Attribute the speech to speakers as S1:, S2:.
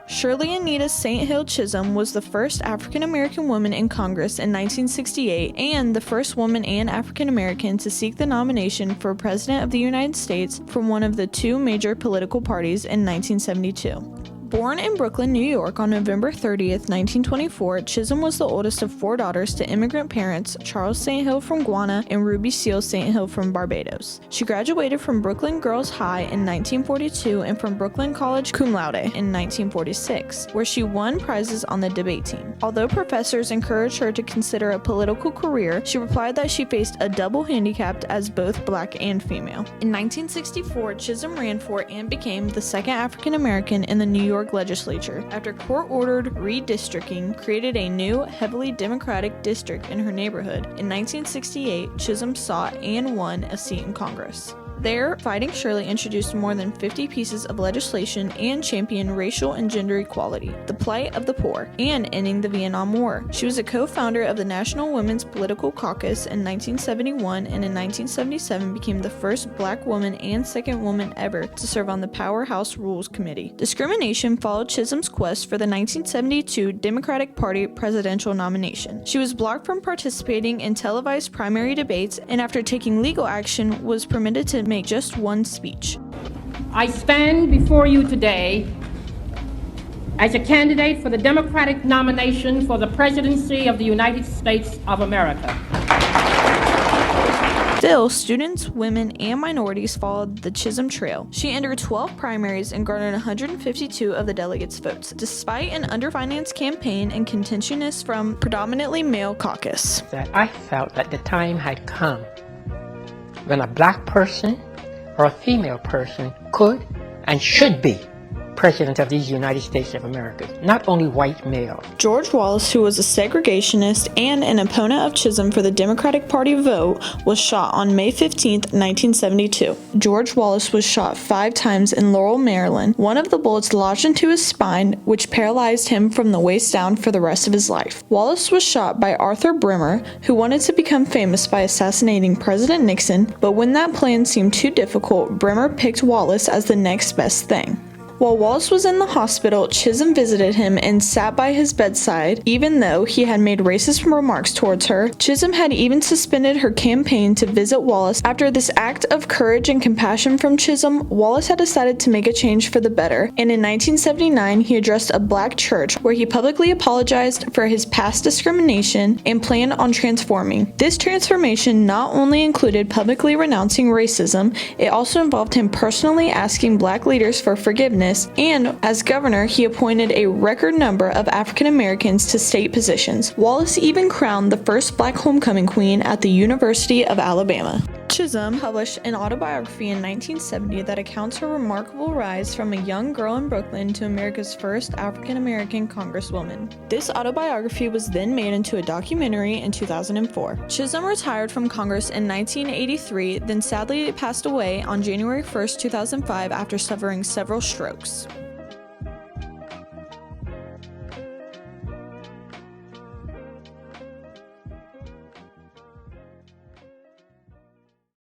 S1: Shirley Anita Chisholm was the first African-American woman in Congress in 1968 and the first woman and African-American to seek the nomination for President of the United States from one of the two major political parties in 1972. Born in Brooklyn, New York on November 30th, 1924, Chisholm was the oldest of four daughters to immigrant parents Charles St. Hill from Guyana and Ruby Seal St. Hill from Barbados. She graduated from Brooklyn Girls High in 1942 and from Brooklyn College cum laude in 1946, where she won prizes on the debate team. Although professors encouraged her to consider a political career, she replied that she faced a double handicap as both black and female. In 1964, Chisholm ran for and became the second African American in the New York legislature after court-ordered redistricting created a new, heavily Democratic district in her neighborhood. In 1968, Chisholm sought and won a seat in Congress. There, Fighting Shirley introduced more than 50 pieces of legislation and championed racial and gender equality, the plight of the poor, and ending the Vietnam War. She was a co-founder of the National Women's Political Caucus in 1971 and in 1977 became the first black woman and second woman ever to serve on the Powerhouse Rules Committee. Discrimination followed Chisholm's quest for the 1972 Democratic Party presidential nomination. She was blocked from participating in televised primary debates and after taking legal action was permitted to make just one speech.
S2: I stand before you today as a candidate for the Democratic nomination for the presidency of the United States of America.
S1: Still, students, women, and minorities followed the Chisholm Trail. She entered 12 primaries and garnered 152 of the delegates' votes, despite an underfinanced campaign and contention from predominantly male caucus.
S3: That I felt that the time had come when a black person or a female person could and should be President of the United States of America, not only white male.
S1: George Wallace, who was a segregationist and an opponent of Chisholm for the Democratic Party vote, was shot on May 15, 1972. George Wallace was shot 5 times in Laurel, Maryland. One of the bullets lodged into his spine, which paralyzed him from the waist down for the rest of his life. Wallace was shot by Arthur Bremer, who wanted to become famous by assassinating President Nixon, but when that plan seemed too difficult, Bremer picked Wallace as the next best thing. While Wallace was in the hospital, Chisholm visited him and sat by his bedside, even though he had made racist remarks towards her. Chisholm had even suspended her campaign to visit Wallace. After this act of courage and compassion from Chisholm, Wallace had decided to make a change for the better, and in 1979 he addressed a black church where he publicly apologized for his past discrimination and planned on transforming. This transformation not only included publicly renouncing racism, it also involved him personally asking black leaders for forgiveness, and as governor, he appointed a record number of African Americans to state positions. Wallace even crowned the first black homecoming queen at the University of Alabama. Chisholm published an autobiography in 1970 that accounts her remarkable rise from a young girl in Brooklyn to America's first African American congresswoman. This autobiography was then made into a documentary in 2004. Chisholm retired from Congress in 1983, then sadly passed away on January 1, 2005 after suffering several strokes.